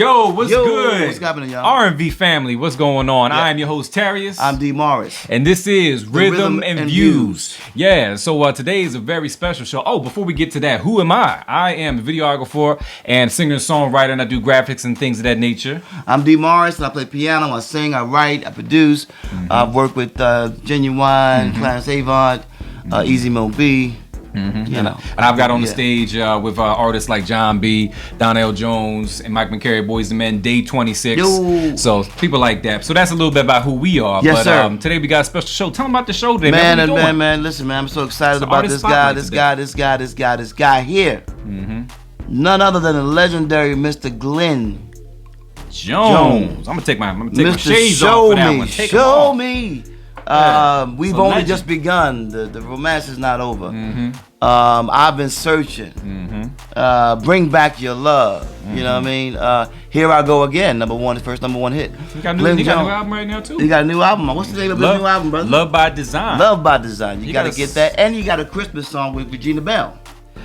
Yo, what's good? What's happening, y'all? R&V Family, what's going on? Yeah. I am your host, Tarius. I'm D Morris. And this is Rhythm and Views. Yeah, so today is a very special show. Oh, before we get to that, who am I? I am a videographer and singer-songwriter, and I do graphics and things of that nature. I'm D Morris, and I play piano, I sing, I write, I produce. I've worked with Genuine, Clarence Avant, Easy Mo B. You know, and I've got on the stage with artists like John B, Donnell Jones, and Mike McCary, Boys the Men, Day 26. Yo. So people like that. So that's a little bit about who we are. Yes, but sir. Today we got a special show. Tell them about the show today, man. Listen, man, I'm so excited about this guy here. None other than the legendary Mr. Glenn Jones. I'm gonna take my shades off for that one. Show me. We've only legend. just begun. The romance is not over. I've been searching. Bring back your love. You know what I mean? Here I go again. First number one hit. You got a new album right now too. You got a new album. What's the name of the new album, brother? Love by Design. Love by Design. You got to get that, and you got a Christmas song with Regina Bell.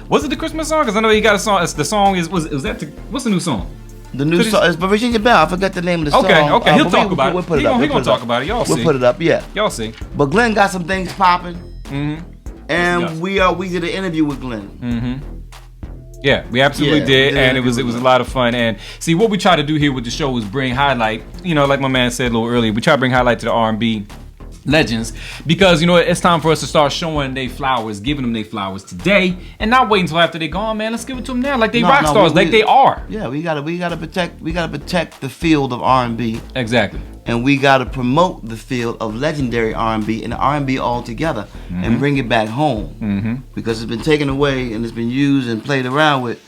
Was it the Christmas song? Because I know you got a song. The song was that? What's the new song? The new song is by Regina Bell. I forgot the name of the song. Okay. He'll talk about it. We'll put it up. He's gonna talk about it. Y'all see. We'll put it up. Yeah. Y'all see. But Glenn got some things popping. And we did an interview with Glenn. Yeah, we absolutely did, and it was a lot of fun. And see, what we try to do here with the show is bring highlight. You know, like my man said a little earlier, we try to bring highlight to the R&B legends, because you know it's time for us to start showing they flowers, giving them their flowers today, and not wait until after they're gone. Man, let's give it to them now, like they rock stars, like they are. Yeah, we gotta protect the field of R&B. Exactly. And we gotta promote the field of legendary R&B and R&B altogether, and bring it back home. Because it's been taken away and it's been used and played around with,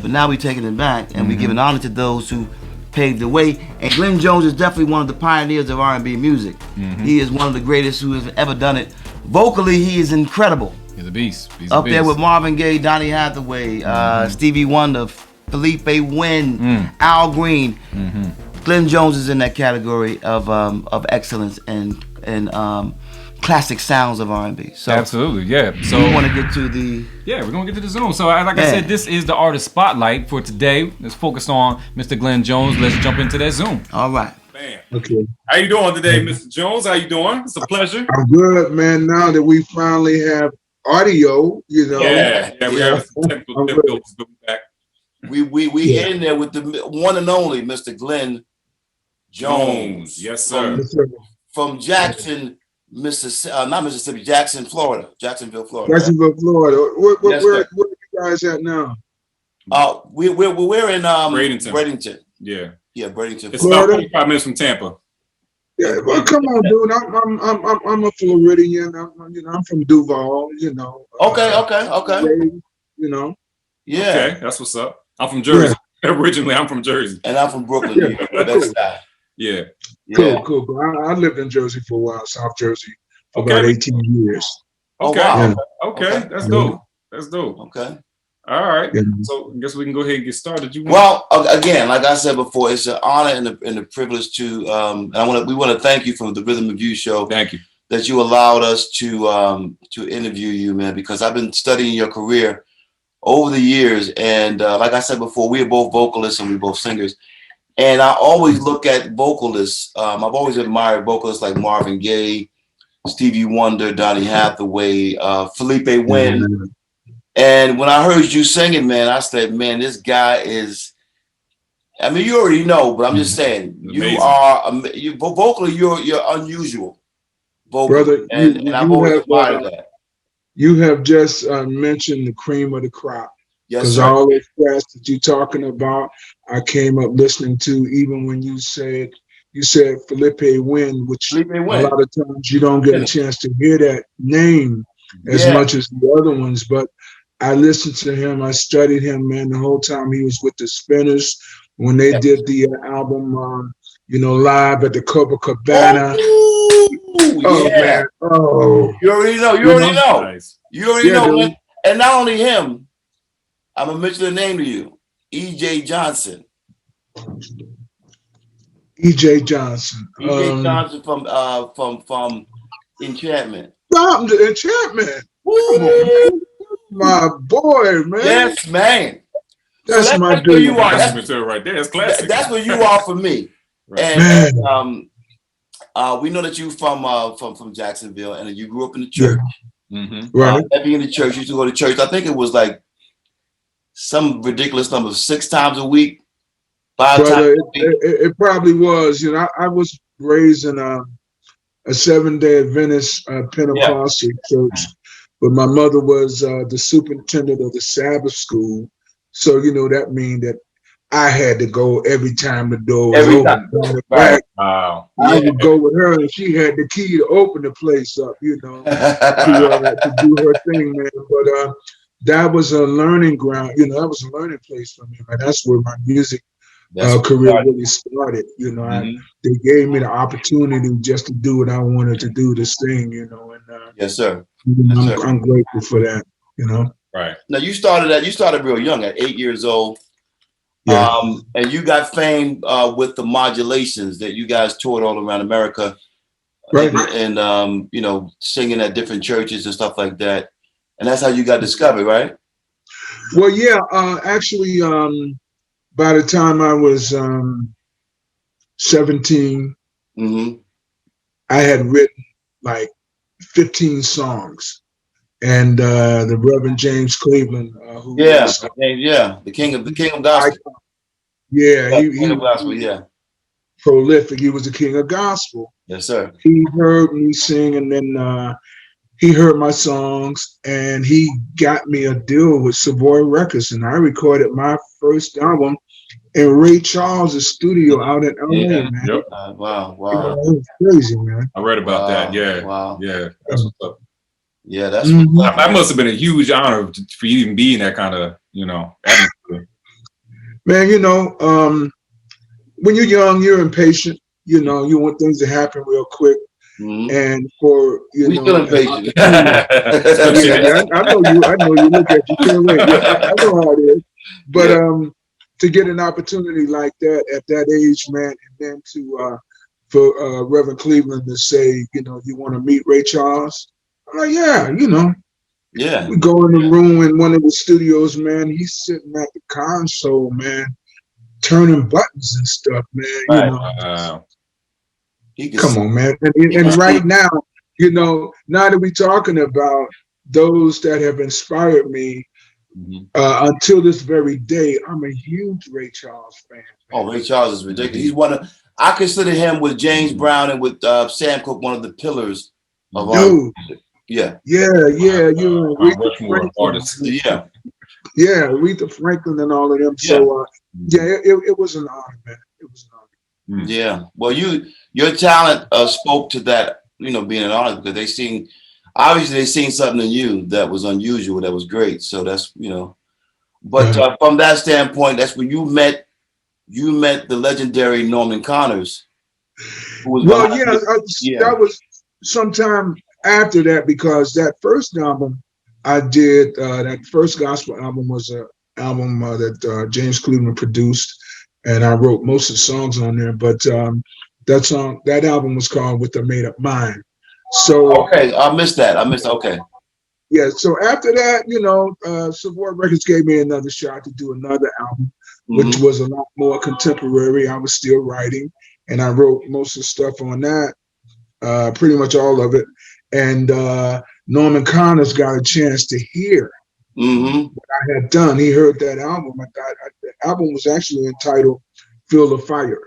but now we're taking it back and we're giving honor to those who paved the way. And Glenn Jones is definitely one of the pioneers of R&B music. He is one of the greatest who has ever done it. Vocally, he is incredible. He's a beast. Up there with Marvin Gaye, Donny Hathaway, Stevie Wonder, Felipe Wynn, Al Green. Glenn Jones is in that category of excellence and classic sounds of R&B. So absolutely, yeah. So we want to get to the we're gonna get to the Zoom. So like I said, this is the artist spotlight for today. Let's focus on Mr. Glenn Jones. Let's jump into that Zoom. All right. Man. Okay. How you doing today, Mr. Jones? How you doing? It's a pleasure. I'm good, man. Now that we finally have audio, you know. Yeah, we have some technical difficulties, but we're back. We in there with the one and only Mr. Glenn Jones. Yes, sir. From Jackson, Mississippi, Jacksonville, Florida. Jacksonville, Florida. Where are you guys at now? We're in Bradenton. Yeah, Bradenton. It's about 45 minutes from Tampa. Yeah, well, come on, dude. I'm a Floridian. I'm from Duval. You know. Okay. You know. Yeah. Okay, that's what's up. I'm from Jersey. Originally, I'm from Jersey. And I'm from Brooklyn. New York. That's that. Yeah. Cool. I lived in Jersey for a while, South Jersey, for about 18 years. Okay. Oh, wow. Okay. That's dope. Okay. All right. So I guess we can go ahead and get started. Well, again, like I said before, it's an honor and a privilege to. And we want to thank you from the Rhythm and View show. Thank you that you allowed us to interview you, man. Because I've been studying your career over the years, and like I said before, we are both vocalists and we're both singers. And I always look at vocalists. I've always admired vocalists like Marvin Gaye, Stevie Wonder, Donny Hathaway, Felipe Wynn. And when I heard you singing, man, I said, man, this guy is, I mean, you already know, but I'm just saying, vocally, you're unusual. Brother, and I've always admired that. You have just mentioned the cream of the crop. Yes, because all those tracks that you're talking about, I came up listening to, even when you said Felipe Wynn, which a lot of times you don't get a chance to hear that name as much as the other ones. But I listened to him, I studied him, man, the whole time he was with the Spinners when they did the album, live at the Copacabana. Man. Oh, you already know. Nice. You already know. Man. And not only him, I'm gonna mention the name to you, E.J. Johnson. E.J. Johnson. E.J. Johnson from Enchantment. Enchantment. Woo! My boy, man. Yes, man. That's my that's where you are. That's material right there. It's classic. That's where you are for me. Right. And we know that you from Jacksonville, and you grew up in the church. Right. Every in the church, you used to go to church. I think it was like some ridiculous number, 6 times a week, 5 times a week. It probably was. You know, I was raised in a 7-day Adventist Pentecostal church, but my mother was the superintendent of the Sabbath school. So, you know, that means that I had to go every time the door was open. Right. Wow. I would go with her, and she had the key to open the place up, you know, to do her thing, man. But that was a learning ground, you know, that was a learning place for me, man. That's where my music career really started, you know. They gave me the opportunity just to do what I wanted to do, to sing, you know. And yes, sir. I'm grateful for that, you know. Right. Now you started real young at 8 years old. Yeah. And you got fame with the modulations that you guys toured all around America, right? And you know, singing at different churches and stuff like that. And that's how you got discovered, right? Well, yeah. Actually, by the time I was 17, I had written like 15 songs, and the Reverend James Cleveland, who was, the king of gospel. He prolific. He was the king of gospel. Yes, sir. He heard me sing, and then he heard my songs, and he got me a deal with Savoy Records, and I recorded my first album in Ray Charles' studio out in LA, man. Yep. Wow. You know, it was crazy, man. I read about that. Yeah. Wow. Yeah. That's what's up. Yeah, that's that must have been a huge honor for you to even be in that kind of, you know, atmosphere. Man, you know, when you're young, you're impatient. You know, you want things to happen real quick. And for we still impatient. I know you. Look at you. Can't wait. I know how it is. But to get an opportunity like that at that age, man, and then for Reverend Cleveland to say, you know, you want to meet Ray Charles? I'm like, yeah, you know. Yeah. We go in the room in one of the studios, man. He's sitting at the console, man, turning buttons and stuff, man. Right. You know. Come on, man. And right now, you know, now that we're talking about those that have inspired me, until this very day, I'm a huge Ray Charles fan. Oh, Ray Charles is ridiculous. He's I consider him with James Brown and with Sam Cooke one of the pillars of our music. Yeah. You're artists. Yeah. Yeah, Aretha Franklin and all of them. Yeah. So it was an honor, man. It was an honor. Yeah. Well, your talent spoke to that, you know, being an artist, because they seen something in you that was unusual, that was great. So that's, you know, but from that standpoint, that's when you met the legendary Norman Connors. That was sometime after that, because that first album I did, that first gospel album was an album that James Cleveland produced, and I wrote most of the songs on there. But that album was called With a Made Up Mind. So okay, I missed that. Okay. Yeah. So after that, you know, Savoy Records gave me another shot to do another album, which was a lot more contemporary. I was still writing, and I wrote most of the stuff on that, pretty much all of it. And Norman Connors got a chance to hear what I had done. He heard that album. The album was actually entitled "Feel the Fire."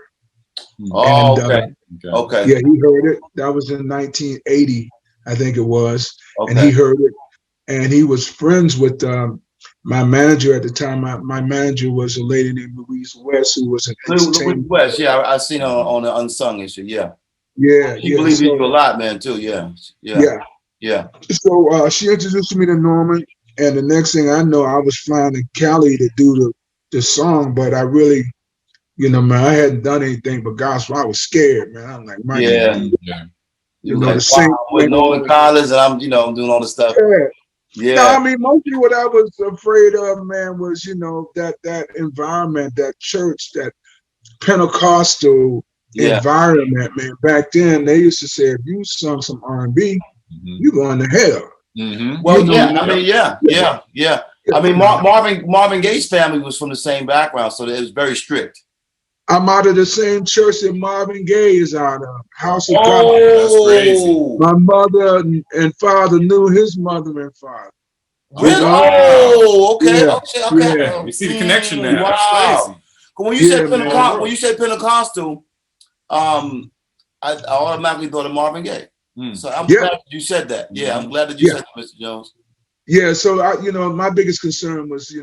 Oh, and, okay. Yeah, he heard it. That was in 1980, I think it was. Okay. And he heard it, and he was friends with my manager at the time. My manager was a lady named Louise West, who was an Louise West. Yeah, I seen her on the Unsung issue. Yeah. She believes in you a lot, man, too. Yeah. So she introduced me to Norman, and the next thing I know, I was flying to Cali to do the song, but I really, you know, man, I hadn't done anything but gospel. I was scared, man. I'm like, You know, with Norman Connors, and I'm doing all the stuff. Yeah. No, I mean, mostly what I was afraid of, man, was, you know, that environment, that church, that Pentecostal environment, man. Back then, they used to say, if you sung some R&B, you going to hell. Well, I mean, Marvin Gaye's family was from the same background, so it was very strict. I'm out of the same church that Marvin Gaye is out of, House of God. Oh, that's crazy. My mother and father knew his mother and father. Really? Oh, okay, Yeah. okay. Yeah. We see the connection now. Wow. That's crazy. When you said Pentecostal, I automatically thought of Marvin Gaye. So I'm glad you said that. Yeah, I'm glad that you said that, Mr. Jones. Yeah, so my biggest concern was,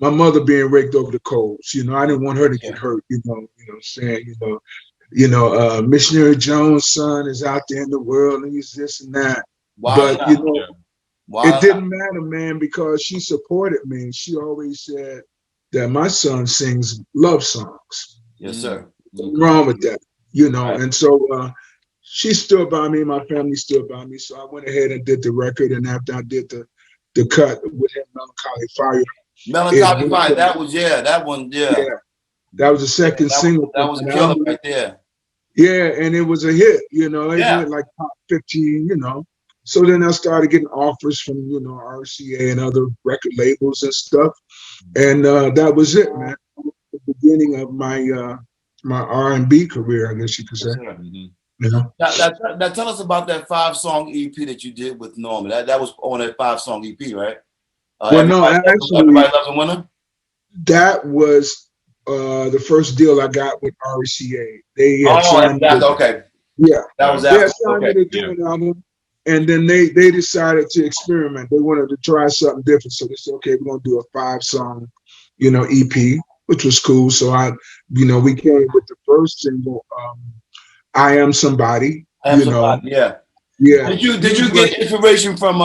my mother being raked over the coals. I didn't want her to get hurt. What I'm saying. Missionary Jones' son is out there in the world and he's this and that. Wow. But it didn't matter, man, because she supported me. And she always said that my son sings love songs. Yes, sir. Nothing wrong with that, And so she stood by me. My family stood by me. So I went ahead and did the record. And after I did the cut with him, Melancholy Fire. Melancholy Fire. That was that one. Yeah. That was the second single. That was a killer right there. Yeah, and it was a hit. It went like top 15. So then I started getting offers from RCA and other record labels and stuff, and that was it, man. The beginning of my my R&B career, I guess you could say. Now tell us about that 5-song EP that you did with Norman. That was on that 5-song EP, right? Everybody Loves a Winner. That was the first deal I got with RCA. They had signed okay. Yeah, that was they had signed me to do an album, and then they decided to experiment. They wanted to try something different, so they said, "Okay, we're gonna do a 5-song, EP," which was cool. So we came with the first single, "I Am Somebody." Yeah. Did you get inspiration from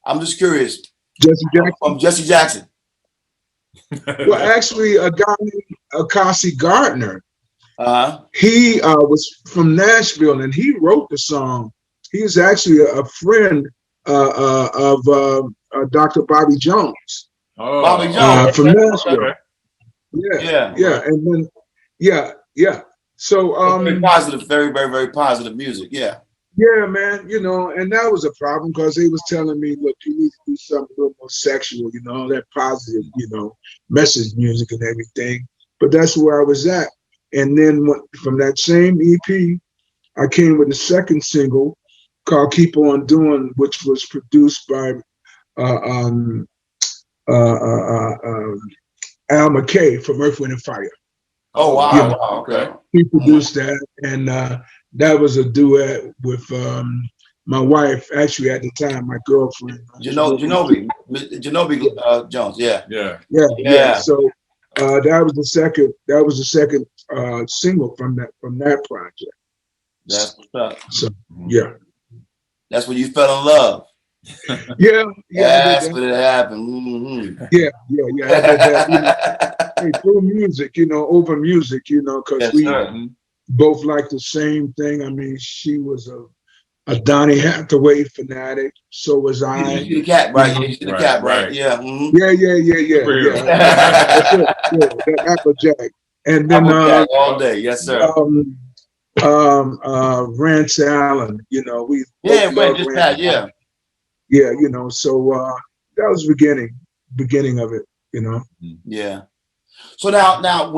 I'm just curious. Jesse Jackson. From Jesse Jackson. Well, actually, a guy named Akasi Gardner. He was from Nashville, and he wrote the song. He is actually a friend of Dr. Bobby Jones. Oh, Bobby Jones from Nashville. Yeah, and then So very positive, very, very, very positive music. Yeah. Yeah, man. And that was a problem because they was telling me, look, you need to do something a little more sexual, that positive, message music and everything. But that's where I was at. And then from that same EP, I came with a second single called "Keep On Doing," which was produced by Al McKay from Earth, Wind and Fire. Oh wow! Okay. He produced that, and that was a duet with my wife. Actually, at the time, my girlfriend, Genobia Jones. Yeah. So that was the second. That was the second single from that project. That's what's up. So yeah, that's when you fell in love. Yeah. That's when it happened. Mm-hmm. Yeah. Hey, through music, over music, because we both like the same thing. I mean, she was a Donny Hathaway fanatic. So was I. You see the cat, right? You see the cat, right? Yeah. Mm-hmm. Yeah. That Applejack. And then Applejack all day, yes, sir. Rance Allen, we just that, yeah. Yeah, so that was the beginning of it, Yeah. So now that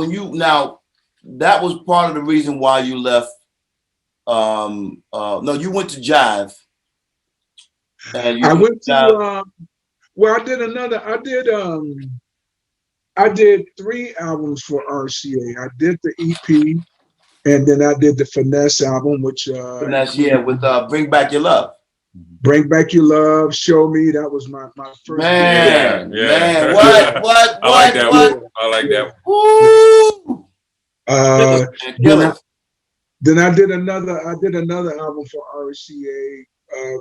was part of the reason why you left. No, you went to Jive. And I went to I did 3 albums for RCA. I did the EP, and then I did the Finesse album, which with Bring Back Your Love. Bring Back Your Love, Show Me. That was my first. Man. What? I like that one. I like that one. Then I did another album for RCA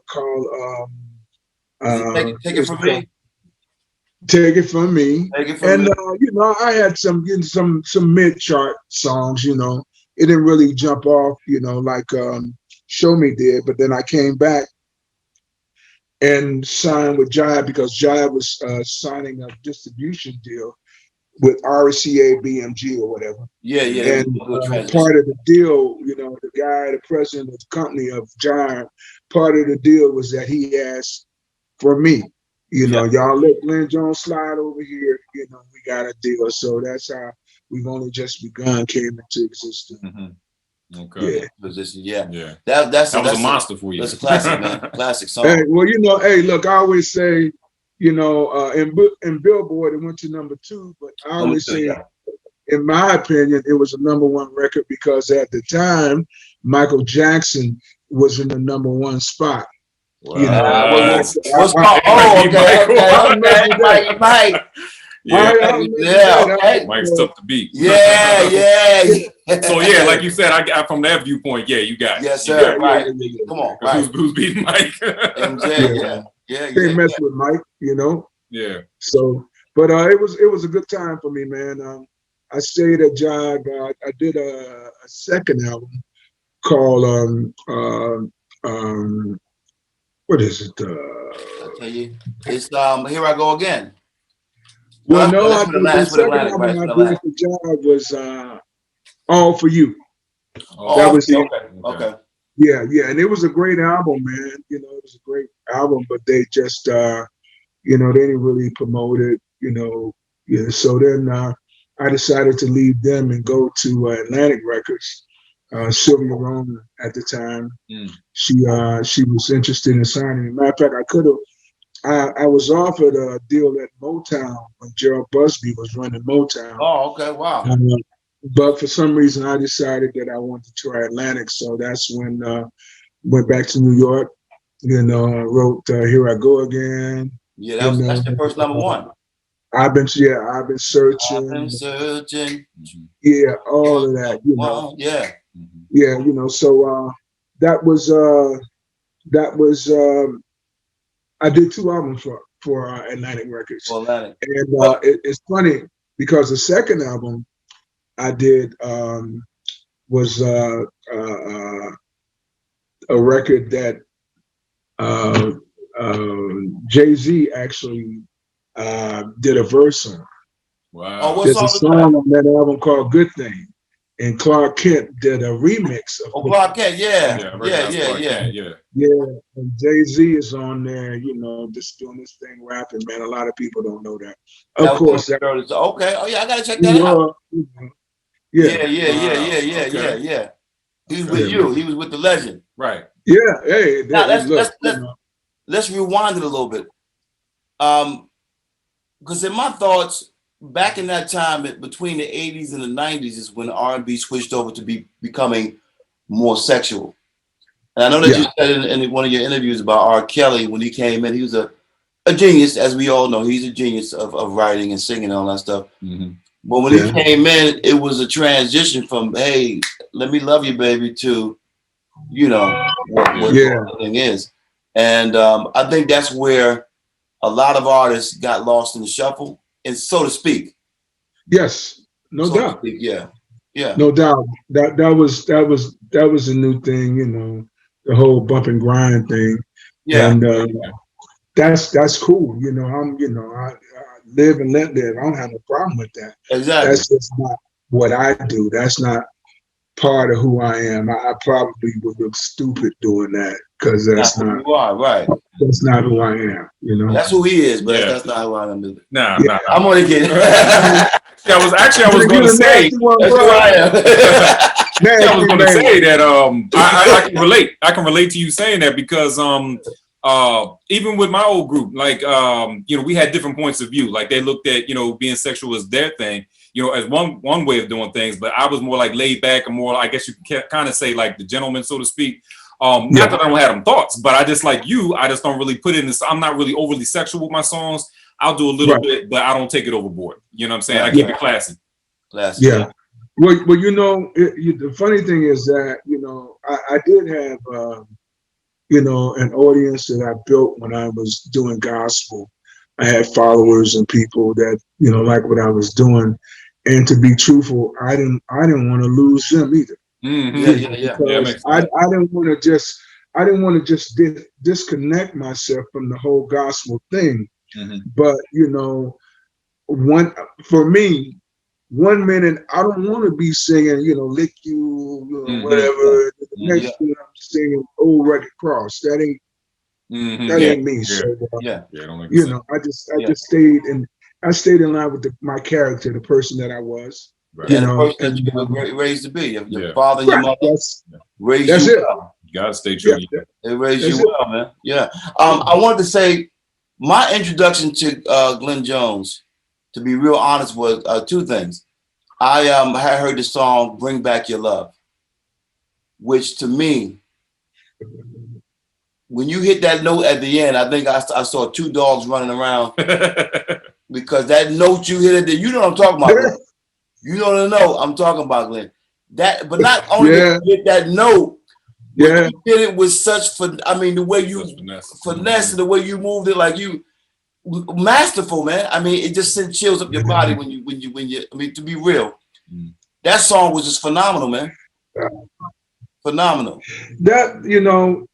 called Take It From Me. Take It From Me. And I had some mid-chart songs. It didn't really jump off, like Show Me did. But then I came back and signed with Jive because Jive was signing a distribution deal with RCA BMG or whatever. Yeah. And part of the deal, the president of the company of Jive, part of the deal was that he asked for me. You know, y'all let Glenn Jones slide over here. You know, we got a deal. So that's how we've only just begun came into existence. Okay. Yeah. Position. Yeah. Yeah. That was a monster for you. That's a classic, man. Classic song. Hey, well, you know, hey, look, I always say, you know, in Billboard it went to #2, but I always say, in my opinion, it was a #1 record because at the time Michael Jackson was in the #1 spot. Wow. You know, what's called? Oh, okay. Mike. Okay. Mike's tough to beat. Yeah. So yeah, like you said, I from that viewpoint, yeah, you got it. Yes, sir. Right. Come on. Right. Who's beating Mike? MJ. Yeah. Can't mess with Mike, you know. Yeah. So, but it was a good time for me, man. I stayed at Jog. I did a second album called what is it? I'll tell you, it's Here I Go Again. Well, no, the second album I did for Jog was All For You. That was it. Okay. Yeah, and it was a great album, man. You know, it was a great album, but they just, you know, they didn't really promote it, you know. Yeah, so then I decided to leave them and go to Atlantic Records. Sylvia Rona at the time, she was interested in signing me. Matter of fact, I was offered a deal at Motown when Gerald Busby was running Motown. Oh, okay, wow. But for some reason, I decided that I wanted to try Atlantic, so that's when went back to New York. You know, I wrote Here I Go Again. Yeah, that's your first #1. I've been searching. Yeah, all of that. You know. Yeah. Yeah, you know. So that was I did 2 albums for Atlantic Records. And it's funny because the second album I did was a record that Jay-Z actually did a verse on. Wow. There's a song on that album called Good Thing. And Clark Kent did a remix of Clark Kent, yeah. Yeah, and Jay-Z is on there, you know, just doing this thing, rapping, man. A lot of people don't know that. Of course. Okay. Oh, yeah, I got to check that out. Yeah. He was with you. He was with the legend. Right. Yeah, hey. Now, let's rewind it a little bit. Because in my thoughts, back in that time, between the 80s and the 90s is when R&B switched over to becoming more sexual. And I know that you said in one of your interviews about R. Kelly, when he came in, he was a genius, as we all know. He's a genius of writing and singing and all that stuff. But when he came in, it was a transition from, hey, let me love you, baby, to, you know, what the thing is. And I think that's where a lot of artists got lost in the shuffle. And so to speak. Yes, no doubt. Yeah. No doubt. That was a new thing, you know, the whole bump and grind thing. Yeah. And that's cool. You know, I live and let live. I don't have a problem with that. Exactly. That's just not what I do. That's not part of who I am. I probably would look stupid doing that because that's not who you are, right. That's not who I am, you know. That's who he is, but that's not who I am. Nah. I'm only kidding. I was going to say. I was going to say that I can relate. I can relate to you saying that because even with my old group, like you know, we had different points of view. Like they looked at, you know, being sexual as their thing, you know, as one way of doing things. But I was more like laid back and more, I guess you can kind of say like the gentleman, so to speak. Not that I don't have them thoughts, but I just like you. I just don't really put in this. I'm not really overly sexual with my songs. I'll do a little bit, but I don't take it overboard. You know what I'm saying? I keep it classy. Yeah. Well, you know, the funny thing is that, you know, I did have, you know, an audience that I built when I was doing gospel. I had followers and people that, you know, like what I was doing. And to be truthful, I didn't want to lose them either. I didn't want to just disconnect myself from the whole gospel thing. But you know, for me, 1 minute I don't want to be singing, you know, lick you, you know, whatever. The next minute I'm singing Old Rugged Cross. That That ain't me. So you know, I just stayed in line with my character, the person that I was. Right. You know, the person that you were raised to be. Your father and your mother raised you well. You gotta stay true. They raised you well, man. Yeah. I wanted to say my introduction to Glenn Jones, to be real honest, was two things. I had heard the song "Bring Back Your Love," which to me, when you hit that note at the end, I think I saw two dogs running around because that note you hit at the, you know what I'm talking about, Glenn. You don't know I'm talking about, Glenn. That, but not only did you hit that note, but you did it with such, the way you finesse, the way you moved it, like you masterful, man. I mean, it just sent chills up your body when you. I mean, to be real, that song was just phenomenal, man. Phenomenal. That, you know,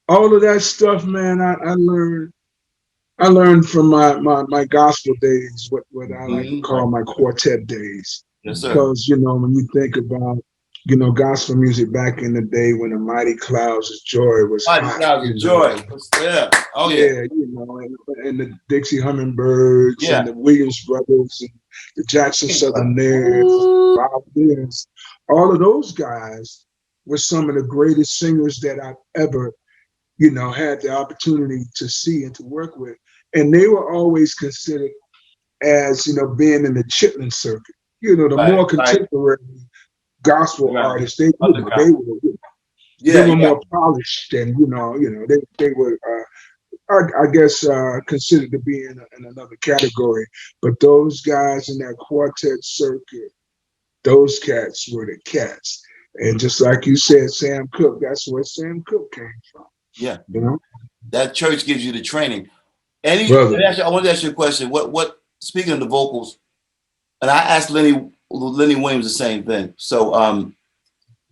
all of that stuff, man. I learned from my gospel days, what I like to call my quartet days. Yes, sir. Because, you know, when you think about, you know, gospel music back in the day when the Mighty Clouds of Joy was Mighty Clouds of Joy. Yeah. Oh, yeah. Yeah, you know, and the Dixie Hummingbirds and the Williams Brothers and the Jackson Southerners, Bob Williams, all of those guys were some of the greatest singers that I've ever, you know, had the opportunity to see and to work with. And they were always considered as, you know, being in the Chitlin circuit. You know, the more contemporary gospel artists, they were more polished, and you know, they were, I guess, considered to be in another category. But those guys in that quartet circuit, those cats were the cats. And just like you said, Sam Cooke, that's where Sam Cooke came from. Yeah, you know, that church gives you the training. I want to ask you a question. What? Speaking of the vocals, and I asked Lenny Williams the same thing. So,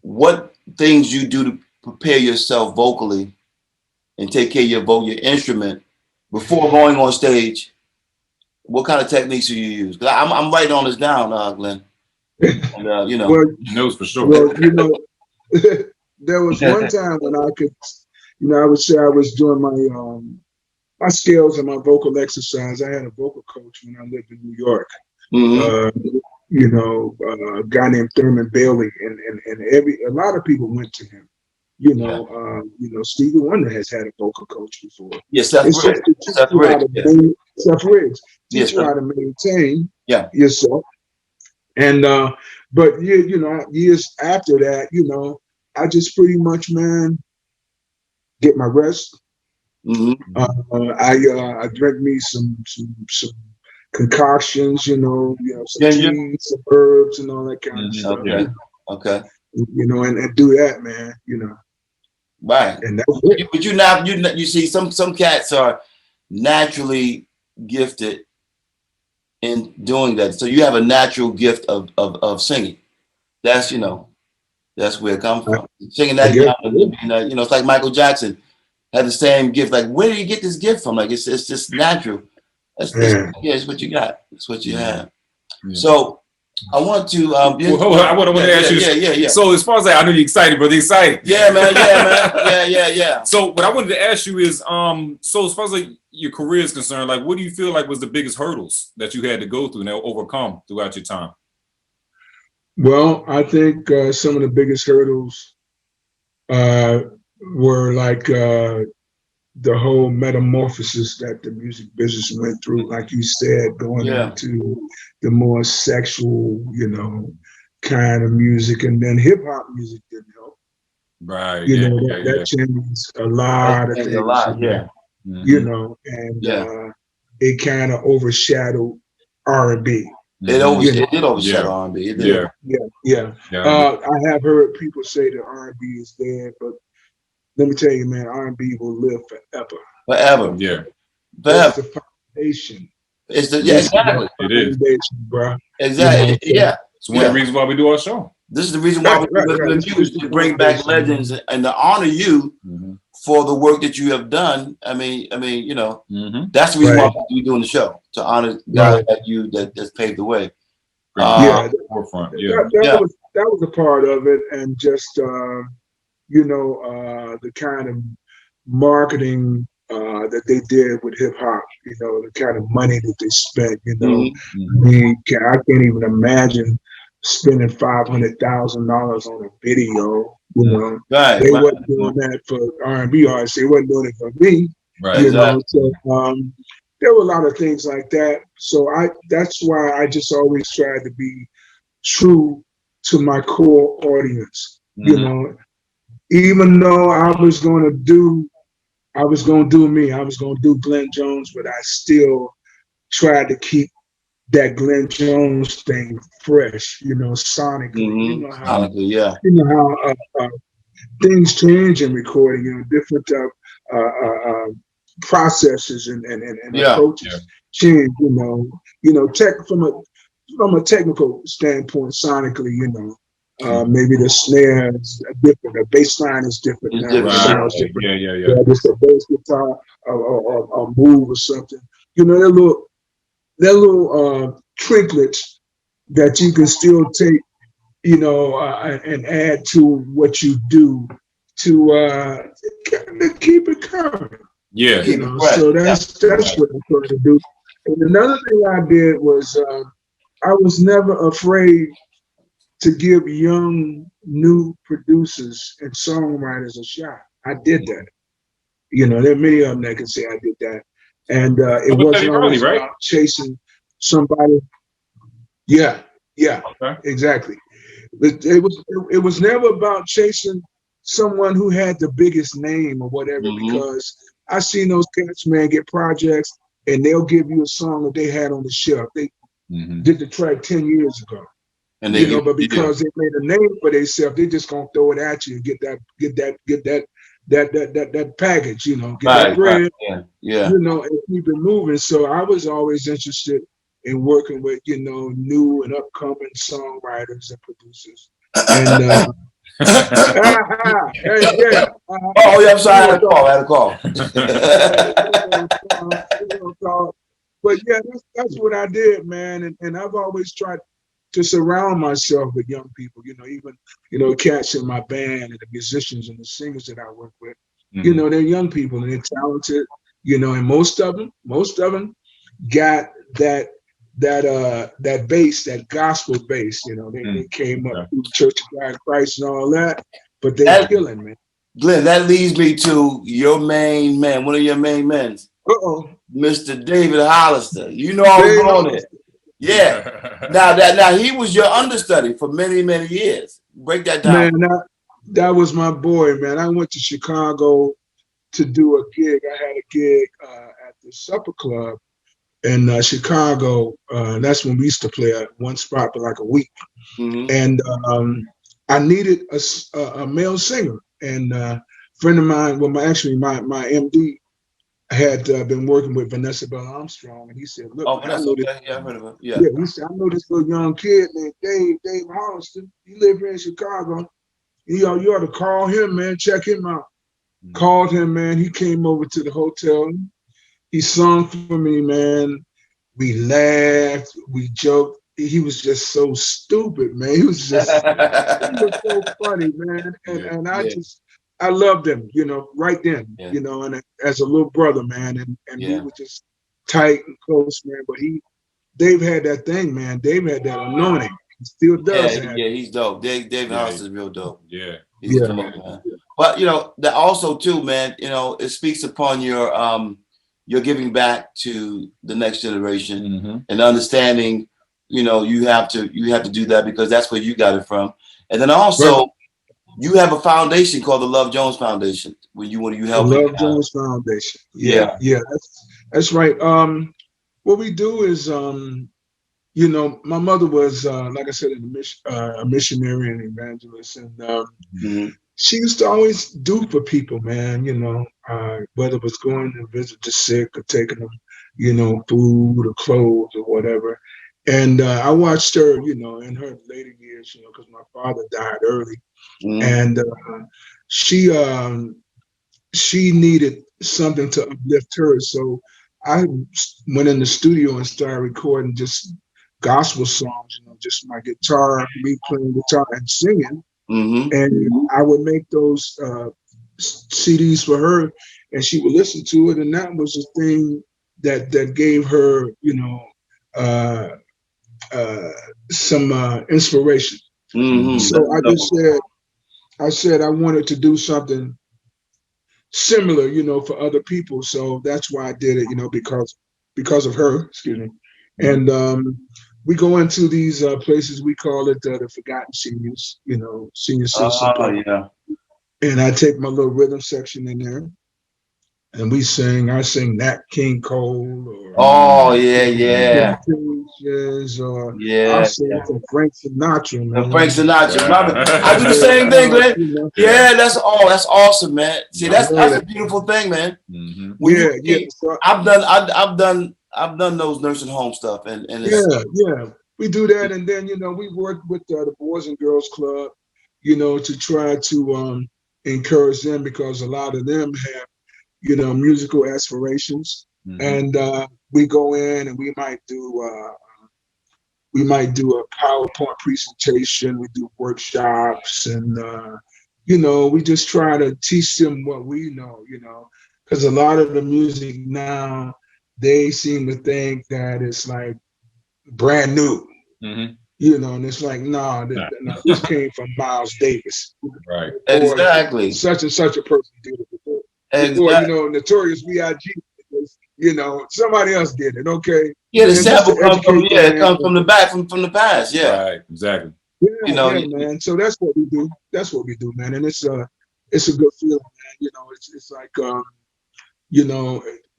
what things you do to prepare yourself vocally and take care of your instrument before going on stage? What kind of techniques do you use? Because I'm writing all this down, Glenn. And, you know, well, he knows for sure. Well, you know, there was one time when I could, you know, I would say I was doing my skills and my vocal exercise. I had a vocal coach when I lived in New York. You know, a guy named Thurman Bailey, and a lot of people went to him. You know, Stevie Wonder has had a vocal coach before. Yes, Seth Riggs. Teach you how to maintain yourself. And but you know, years after that, you know, I just pretty much, man, get my rest. I drank me some concoctions, you know, some tea, some herbs, and all that kind of stuff. Okay. You know, and do that, man. You know. Right. And that's it. But you see, some cats are naturally gifted in doing that. So you have a natural gift of singing. That's, you know, that's where it comes from. Singing that, you know, it's like Michael Jackson had the same gift. Like, where do you get this gift from? Like, it's just natural. It's what you got. It's what you have. Yeah. So I want to. I want to ask you. Yeah. So as far as I know you're excited, brother. Excited. Yeah, man. Yeah. So what I wanted to ask you is, so as far as like your career is concerned, like what do you feel like was the biggest hurdles that you had to go through and overcome throughout your time? Well, I think some of the biggest hurdles were like the whole metamorphosis that the music business went through, like you said, going into the more sexual, you know, kind of music, and then hip hop music didn't help. Right. You know, that changed a lot of things. A lot, You know, and it kind of overshadowed R&B. It did overshadow R&B. It did. Yeah. I have heard people say that R&B is dead, but let me tell you, man, R&B will live forever. Forever. Yeah. That's the foundation. Exactly. It is, bro. Exactly. You know, it's one of the reasons why we do our show. This is the reason why we to bring back legends and to honor you for the work that you have done. I mean, you know, that's the reason why we're doing the show, to honor guys like you that's paved the way. Forefront. That was a part of it, and just you know, the kind of marketing that they did with hip hop, you know, the kind of money that they spent, you know. Mm-hmm. I mean, I can't even imagine spending $500,000 on a video, you know. Right, They right. wasn't doing that for R&B artists. They wasn't doing it for me, Right. you know. So there were a lot of things like that. So that's why I just always tried to be true to my core audience, you know. Even though I was going to do me. I was going to do Glenn Jones, but I still tried to keep that Glenn Jones thing fresh, you know, sonically. You know how, sonically, yeah. You know how things change in recording. You know, different processes and approaches change. You know, from a technical standpoint, sonically, you know. Maybe the snare is different, the bass line is different now, the sound's different. Yeah. Just a bass guitar or move or something. You know, they're little trinkets that you can still take, you know, and add to what you do to keep it current. Yeah. You know, so that's what I'm trying to do. And another thing I did was I was never afraid to give young, new producers and songwriters a shot. I did that. You know, there are many of them that can say I did that. And it wasn't always about chasing somebody. Yeah, exactly. But it was never about chasing someone who had the biggest name or whatever, because I seen those cats, man, get projects and they'll give you a song that they had on the shelf. They did the track 10 years ago. And they, you know, but because they made a name for themselves, they just gonna throw it at you and get that package, you know, get that bread, you know, and keep it moving. So I was always interested in working with, you know, new and upcoming songwriters and producers. And oh yeah, I'm sorry, I had a call. But yeah, that's what I did, man. And I've always tried to surround myself with young people, you know, even, you know, cats in my band and the musicians and the singers that I work with, you know, they're young people and they're talented, you know, and most of them got that bass, that gospel bass, you know, they came up through the Church of God in Christ and all that, but they're killing, man. Glenn, that leads me to your main man, one of your main men. Mr. David Hollister. You know I was going there. Yeah. Now he was your understudy for many, many years. Break that down. Man, that was my boy, man. I went to Chicago to do a gig. I had a gig at the Supper Club in Chicago. That's when we used to play at one spot for like a week. And I needed a male singer. And a friend of mine, well, my MD, had been working with Vanessa Bell Armstrong, and he said, "Look, I know this. I've heard of her. Yeah, he said, I know this little young kid named Dave Hollister. He live here in Chicago. You ought to call him, man. Check him out." Called him, man. He came over to the hotel. He sung for me, man. We laughed, we joked. He was just so stupid, man. He was so funny, man. And I loved him, you know, right then, you know, and as a little brother, man, and we were just tight and close, man. But Dave had that thing, man. Dave had that anointing. He still does. Yeah, he's dope. Dave House is real dope. Yeah, he's dope, man. But you know, that also too, man. You know, it speaks upon your giving back to the next generation and understanding. You know, you have to do that because that's where you got it from, and then also. Right. You have a foundation called the Love Jones Foundation. When you help the Love Jones Foundation. Yeah, that's right. What we do is, you know, my mother was, like I said, a missionary and evangelist, and she used to always do for people, man. You know, whether it was going to visit the sick or taking them, you know, food or clothes or whatever. And I watched her, you know, in her later years, you know, because my father died early. And she needed something to uplift her, so I went in the studio and started recording just gospel songs, you know, just my guitar, me playing guitar and singing, and I would make those CDs for her, and she would listen to it, and that was the thing that gave her, some inspiration. Mm-hmm. So I said I wanted to do something similar, for other people. So that's why I did it, because of her. Excuse me. And we go into these places. We call it the Forgotten Seniors, senior citizen. Yeah. And I take my little rhythm section in there, and I sing Nat King Cole, or yeah. Or Yeah. I'll sing some Frank Sinatra, man. Frank Sinatra. I do the same thing, man. Yeah, that's awesome, man. See, that's a beautiful thing, man. So I've done those nursing home stuff, and it's, we do that, and then we work with the Boys and Girls Club, to try to encourage them, because a lot of them have musical aspirations, and we go in and we might do a PowerPoint presentation. We do workshops, and we just try to teach them what we know, because a lot of the music now, they seem to think that it's like brand new, and it's like, no, this came from Miles Davis, right? Exactly. Such and such a person did it before. Exactly. Or, Notorious B.I.G. Somebody else did it. Okay. Yeah, the sample comes from the back, from the past. Yeah. Right. Exactly. Yeah, man. So that's what we do. Man. And it's a good feeling, man. It's like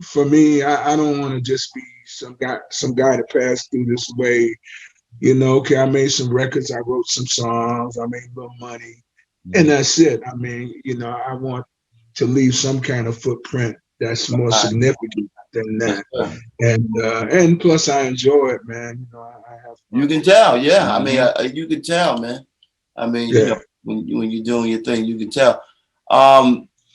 for me, I don't want to just be some guy that passed through this way. Okay, I made some records, I wrote some songs, I made a little money, and that's it. I mean, I want to leave some kind of footprint that's more significant than that. And plus I enjoy it, man. I have fun. You can tell, yeah. I mean, you can tell, man. I mean, when you're doing your thing, you can tell.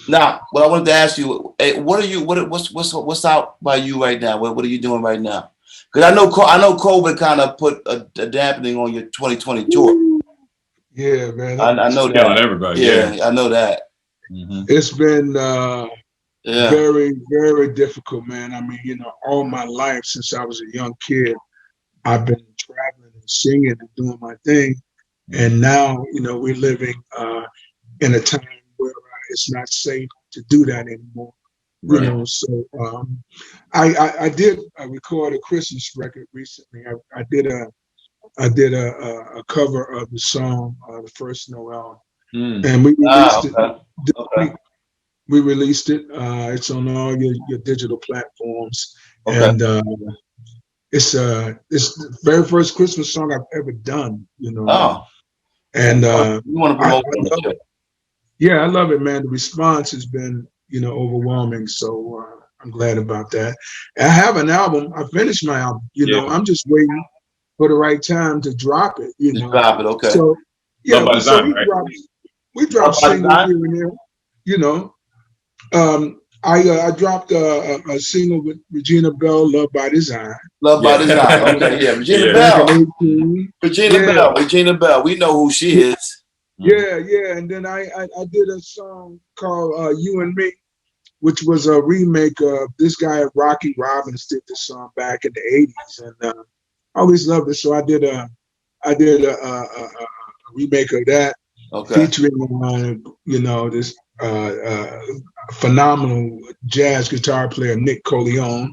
Now, what I wanted to ask you, what's out by you right now? What are you doing right now? Because I know COVID kind of put a dampening on your 2020 tour. Yeah, man. I know that. Killing everybody. Yeah, I know that. It's been very, very difficult, man. I mean, all my life since I was a young kid, I've been traveling and singing and doing my thing. And now, we're living in a time where it's not safe to do that anymore. Right. So I did record a Christmas record recently. I did a cover of the song "The First Noel," and we released it this week. We released it. It's on all your digital platforms, and it's the very first Christmas song I've ever done. And you want to promote it? Yeah, I love it, man. The response has been overwhelming, so I'm glad about that. I have an album. I finished my album. I'm just waiting for the right time to drop it. Drop it, okay. So yeah, we dropped singles here and there. I dropped a single with Regina Bell, "Love by Design." Love by Design. Okay, yeah, Regina Bell. Regina Bell. We know who she is. Yeah, and then I did a song called "You and Me," which was a remake of this guy Rocky Robbins did this song back in the '80s, and I always loved it. So I did a remake of that, featuring this phenomenal jazz guitar player Nick Coleon.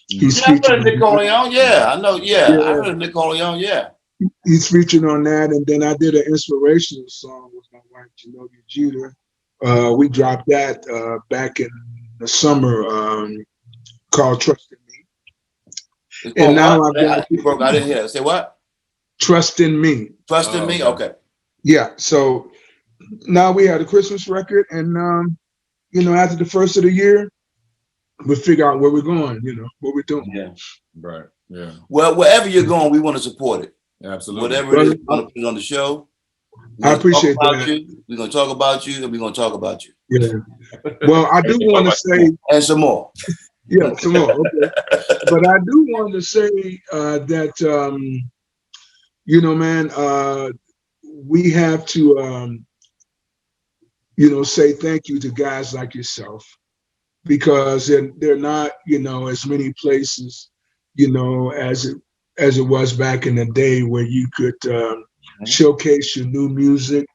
He's featured Nick Coleon. Yeah, I know. Yeah, I heard of Nick Coleon. Yeah. He's featured on that, and then I did an inspirational song with my wife Genobia Jeter. We dropped that back in the summer, called "Trust in Me." And now I didn't hear it. Say what? Trust in Me. Trust in Me. Okay. Yeah. So now we had a Christmas record, and after the first of the year, we'll figure out where we're going. What we're doing. Yeah. Right. Yeah. Well, wherever you're going, we want to support it. Absolutely. Whatever it is, we want to put it on the show. I appreciate that. We're going to talk about you, and we're going to talk about you. Yeah. Well, I do want to say, and some more. Yeah, some more. Okay. But I do want to say that man, we have to say thank you to guys like yourself, because they're not, as many places, as it was back in the day where you could showcase your new music,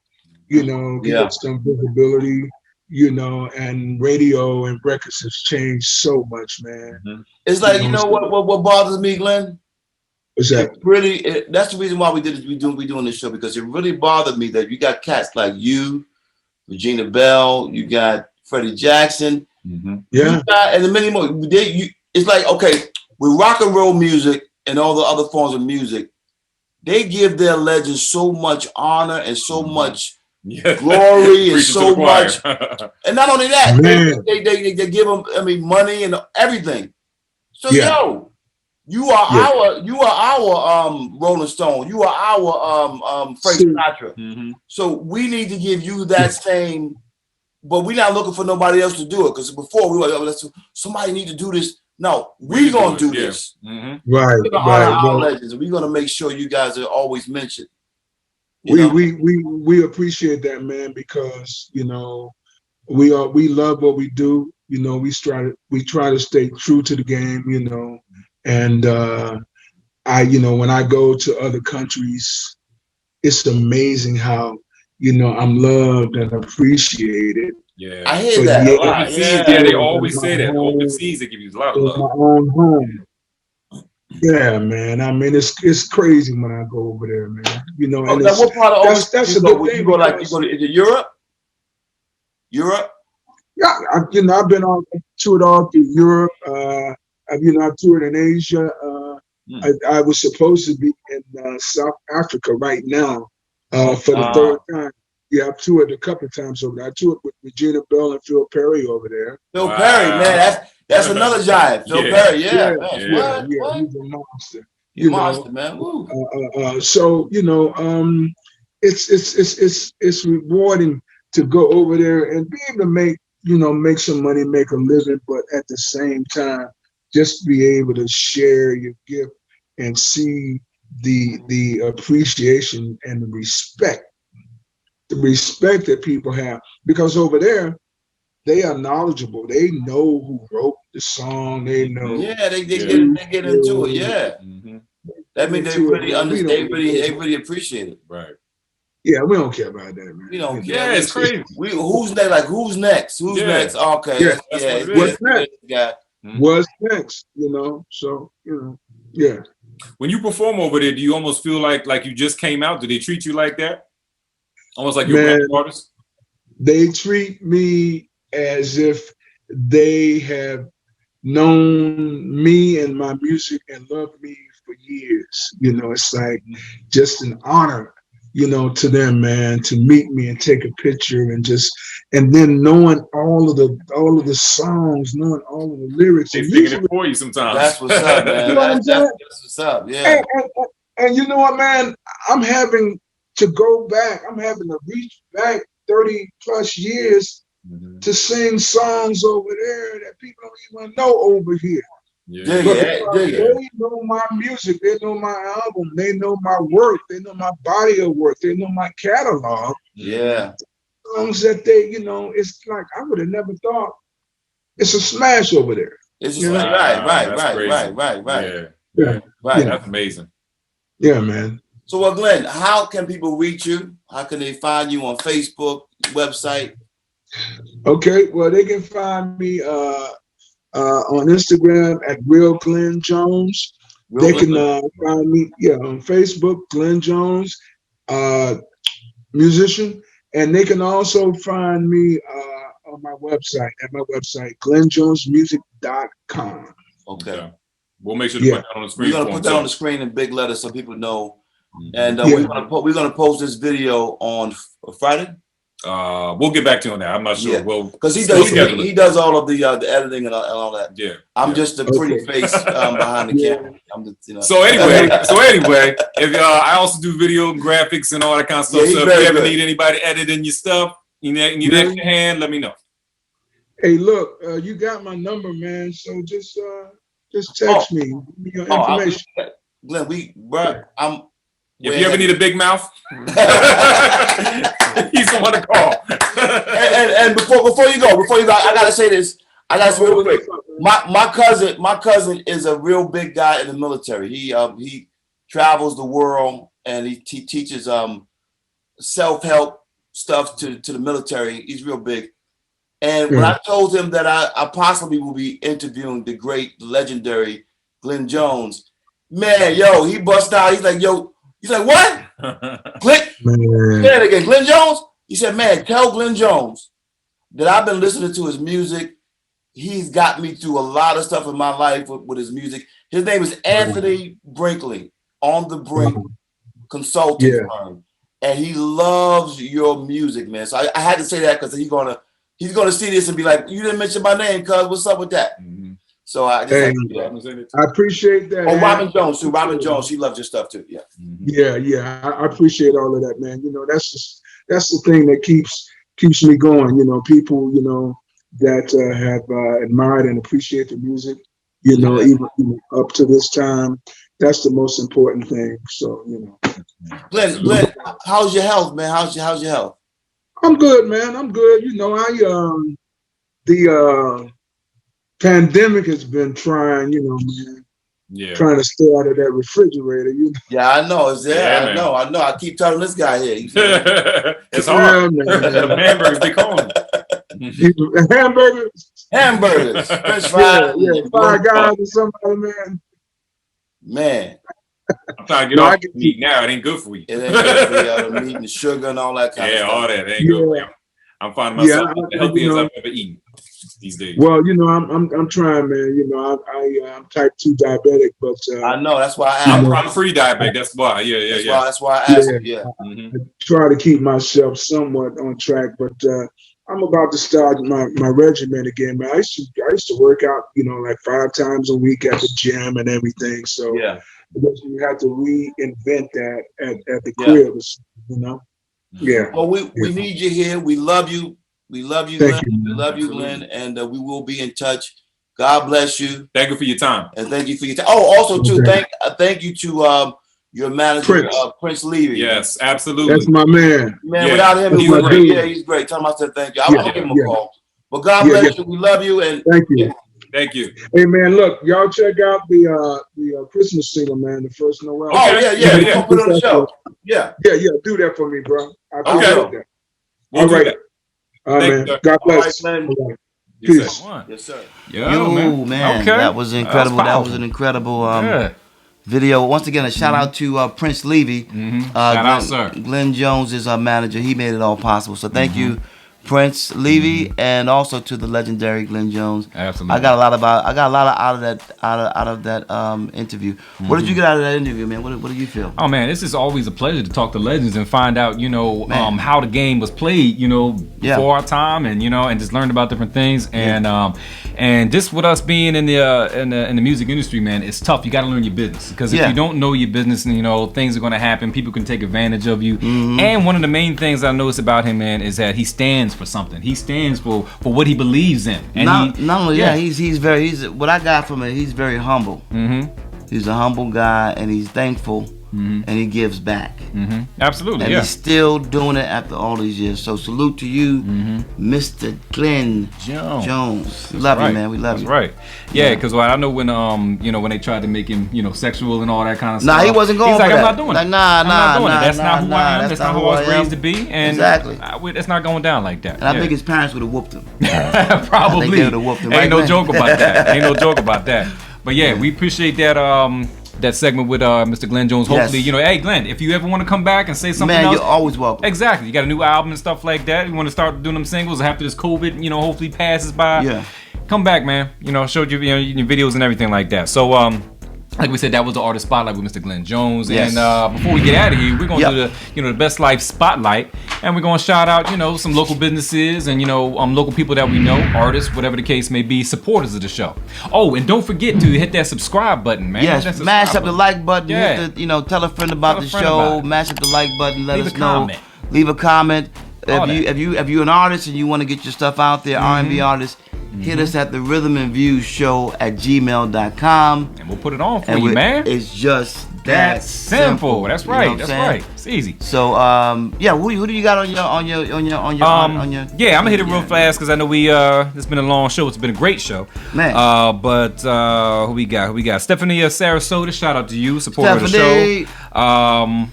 get some visibility, and radio and records has changed so much, man. It's like, what bothers me, Glenn? What's that? That's the reason why we doing this show, because it really bothered me that you got cats like you, Regina Bell, you got Freddie Jackson, and the many more. It's like, okay, with rock and roll music and all the other forms of music, they give their legends so much honor and so much glory and so much. And not only that, they give them, money and everything. So you are our Rolling Stone. You are our Frank Sinatra. So we need to give you that same. But we're not looking for nobody else to do it, because before we were like, somebody need to do this. No, we're gonna do this. Right. We're gonna honor our legends, and we're gonna make sure you guys are always mentioned. We appreciate that, man, because we love what we do. We try to stay true to the game. And when I go to other countries, it's amazing how I'm loved and appreciated. Yeah, I hear that a lot. They always say that. Overseas, they give you a lot of love. My own home. Yeah, man. It's crazy when I go over there, man. And what part of overseas that's you a go? good thing. You go is it Europe? Europe? Yeah, I've been toured all through Europe. I've toured in Asia. I was supposed to be in South Africa right now for the third time. Yeah, I've toured a couple of times over there. I toured with Regina Bell and Phil Perry over there. Phil Perry, man, that's another giant. Phil Perry, yeah. He's a monster. He's a monster, man. Woo. So it's rewarding to go over there and be able to make some money, make a living, but at the same time, just be able to share your gift and see the appreciation and the respect that people have, because over there they are knowledgeable. They know who wrote the song. They know. Yeah, they get into it. Yeah, that means they really understand. They really appreciate it. Right. Yeah, we don't care about that, man. We don't care. Yeah, it's crazy. Who's next? Like, who's next? Who's next? Okay. What's next? What's next? So yeah. When you perform over there, do you almost feel like you just came out? Do they treat you like that? Almost like you're an artist? They treat me as if they have known me and my music and loved me for years. It's like just an honor, to them, man, to meet me and take a picture and then knowing all of the songs, knowing all of the lyrics. They're singing it for you sometimes. That's what's up, man. That's what's up. Yeah. And you know what, man? I'm having to go back. I'm having to reach back 30 plus years to sing songs over there that people don't even know over here. They know my music. They know my album. They know my work. They know my body of work. They know my catalog. Yeah. Songs that it's like I would have never thought. It's a smash over there. It's just right. Yeah. That's amazing. Yeah, man. So, Glenn, how can people reach you? How can they find you on Facebook, website? Okay, well, they can find me on Instagram at Real Glenn Jones. They can find me, on Facebook, Glenn Jones, musician, and they can also find me on my website, glennjonesmusic.com. Okay. We'll make sure to put that on the screen. We're gonna put that on the screen in big letters so people know. And we're gonna post this video on Friday. We'll get back to you on that. I'm not sure. Well, because he does all of the editing and all that. Yeah, I'm just a pretty face behind the camera. So anyway, if I also do video and graphics and all that kind of stuff. So if you ever need anybody editing your stuff, you need an extra hand, let me know. Hey, look, you got my number, man. So just text me. Give me your information. Glenn, if you ever need a big mouth. He's the one to call. and before you go, I gotta say this. I gotta say real quick. My cousin is a real big guy in the military. He travels the world and he teaches self-help stuff to the military. He's real big. And when I told him that I possibly will be interviewing the great, legendary Glenn Jones, man, yo, he bust out. He's like, what? Say it again, Glenn Jones? He said, man, tell Glenn Jones that I've been listening to his music. He's got me through a lot of stuff in my life with his music. His name is Anthony Brinkley, On the Brink Consulting Firm. And he loves your music, man. So I had to say that because he's gonna see this and be like, you didn't mention my name, cuz what's up with that? Mm-hmm. So I appreciate that. Oh, Robin Jones too. Robin Jones, she loves your stuff too. Yeah. Mm-hmm. Yeah. I appreciate all of that, man. You know, that's the thing that keeps me going. You know, people, you know, that have admired and appreciate the music, you know, even up to this time. That's the most important thing. So, you know. Glenn, how's your health, man? How's your health? I'm good, man. I'm good. You know, the pandemic has been trying, you know, man. Yeah. Trying to stay out of that refrigerator, you know. Yeah, I know. It's there. I know. I keep telling this guy here. It's hard. The hamburgers, they call them. Hamburgers. French fries. Yeah, Five Guys or somebody, man. I'm trying to get off meat now. It ain't good for you. It ain't good for you. The meat and the sugar and all that kind of stuff. Yeah, all that. It ain't good for you. I'm finding myself the healthiest I've ever eaten these days. Well, you know, I'm trying, man. You know, I'm type 2 diabetic, but I know that's why I asked. I'm pre-diabetic. That's why. Yeah. That's why I asked. Yeah. I try to keep myself somewhat on track, but I'm about to start my regimen again, man. I used to work out, you know, like 5 times a week at the gym and everything. So because you have to reinvent that at the crib, you know. Yeah. Well, we need you here. We love you. We love you, Glenn. We love you, Glenn, and we will be in touch. God bless you. Thank you for your time. And thank you for your time. Oh, also too, thank you to your manager, Prince Levy. Yes, absolutely. That's my man. Man, without him, he's great. Yeah, he's great. Tell him I said thank you. I'll give him a call. But God bless you. We love you. And thank you. Thank you. Hey man, look, y'all check out the Christmas single, man, the first Noel. Oh yeah. Put it on the show. Yeah. Do that for me, bro. I appreciate that. We'll do that. All right, man. God bless. Right, Peace. Yes, sir. Yo, man. Okay. That was incredible. That was an incredible video. Once again, a shout out to Prince Levy. Shout out, sir. Glenn Jones is our manager. He made it all possible. So thank you, Prince Levy, and also to the legendary Glenn Jones. Absolutely. I got a lot out of that interview. What did you get out of that interview, man? What do you feel? Oh man, this is always a pleasure to talk to legends and find out, you know, how the game was played, you know, before our time, and you know, and just learn about different things, and just with us being in the music industry, man, it's tough. You got to learn your business, because if you don't know your business, and you know, things are going to happen. People can take advantage of you. And one of the main things I noticed about him, man, is that he stands for something. He stands for what he believes in. And not only he's what I got from it. He's very humble. He's a humble guy, and he's thankful, and he gives back. Absolutely, and he's still doing it after all these years. So salute to you, Mr. Glenn Jones. We love you, man. We love you. That's right. Yeah, because I know when you know, when they tried to make him, you know, sexual and all that kind of stuff. Nah, he wasn't going. He's like, I'm not doing it. I'm not doing it. That's not who I am. That's not who I was raised to be. And exactly. It's not going down like that. And I think his parents would have whooped him. Probably. They would have whooped him. Ain't no joke about that. Ain't no joke about that. But yeah, we appreciate that. That segment with Mr. Glenn Jones. Hopefully, you know, hey Glenn, if you ever want to come back and say something else, you're always welcome. Exactly. You got a new album and stuff like that. You want to start doing them singles after this COVID, you know, hopefully passes by. Yeah. Come back, man. You know, showed you, you know, your videos and everything like that. So, like we said, that was the artist spotlight with Mr. Glenn Jones. Yes. And before we get out of here, we're gonna do the, you know, the Best Life Spotlight, and we're gonna shout out, you know, some local businesses and, you know, local people that we know, artists, whatever the case may be, supporters of the show. Oh, and don't forget to hit that subscribe button, man. Yes, mash up the like button. Hit the, you know, tell a friend about the show. Mash up the like button. Let us know. Leave a comment. If you're an artist and you want to get your stuff out there, R&B artist, hit us at the rhythmandviewsshow@gmail.com. And we'll put it on for you, man. It's just that simple. That's right. You know That's right. It's easy. So yeah, who do you got on your yeah, I'm gonna hit it real fast because I know it's been a long show. It's been a great show, man. But who we got? Stephanie Sarasota. Shout out to you, supporter of the show.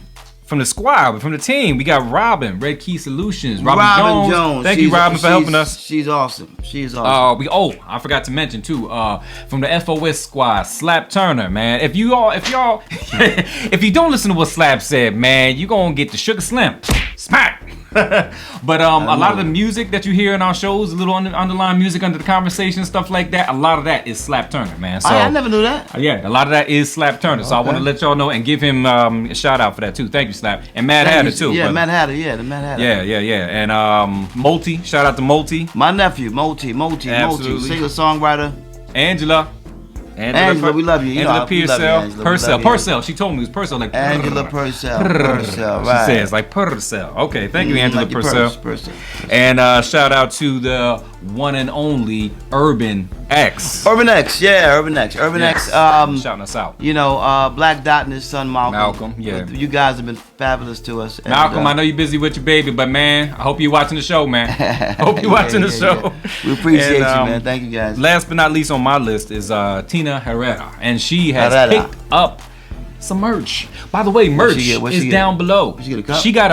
From the squad, from the team, we got Robin, Red Key Solutions. Robin Jones. Thank you, Robin, for helping us. She's awesome. I forgot to mention too. From the FOS squad, Slap Turner, man. If y'all, if you don't listen to what Slap said, man, you gonna get the Sugar Slim smack. But a lot of the music that you hear in our shows, a little underlying music under the conversation, stuff like that, a lot of that is Slap Turner, man. So I never knew that. Yeah, a lot of that is Slap Turner. So I want to let y'all know and give him a shout out for that too. Thank you, Slap. And Mad Hatter too. Yeah, Mad Hatter. Yeah, the Mad Hatter. Yeah. And Multi, shout out to Multi. My nephew, Multi, singer-songwriter. Angela, we love you. Purcell. She told me it was Purcell. Like Angela Purcell. Right. She says like Purcell. Okay, thank you, Angela Purcell. And shout out to the one and only Urban X. Urban X. Shouting us out. You know, Black Dot and his son Malcolm. Yeah. You guys have been fabulous to us. Malcolm, I know you're busy with your baby, but man, I hope you're watching the show, man. Hope you're watching the show. We appreciate you, man. Thank you, guys. Last but not least on my list is Tina Herrera, and she has picked up some merch. By the way, merch is down below. She got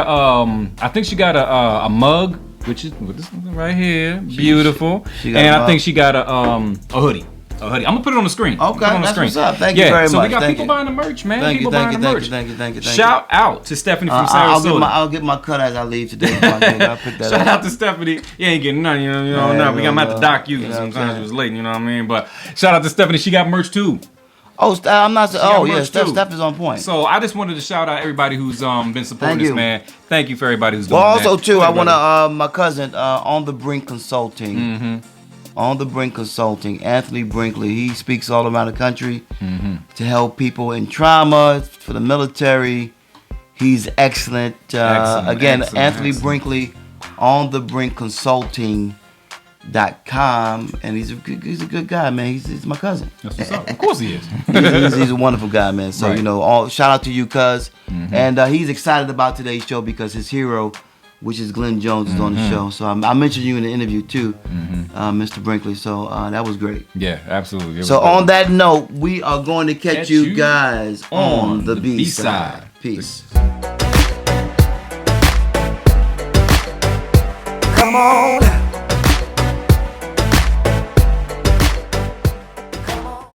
I think she got a mug, which is this one right here, beautiful. And I think she got a hoodie. I'm gonna put it on the screen. Okay, that's what's up. Thank you very much. So we got people buying the merch, man. Thank you. Shout out to Stephanie from Sarasota. I'll get my cut as I leave today. I'll pick that Shout out to Stephanie. You ain't getting none, you know. We got to dock you. Sometimes it was late, you know what I mean? But shout out to Stephanie. She got merch too. I'm not. Steph is on point. So I just wanted to shout out everybody who's been supporting this, man. Thank you for everybody who's doing that. Well, also too, I want to my cousin On the Brink Consulting. Mm-hmm. On the Brink Consulting, Anthony Brinkley. He speaks all around the country to help people in trauma, for the military. He's excellent. Anthony Brinkley, On the Brink Consulting.com, and he's a good guy, man. He's my cousin. That's what's up. Of course he is. he's a wonderful guy, man. So shout out to you, cuz. And he's excited about today's show because his hero, which is Glenn Jones, is on the show. So I mentioned you in the interview too, Mr. Brinkley. So that was great. Yeah, absolutely. So on that note, we are going to catch you guys on the B-side. Peace. Come on.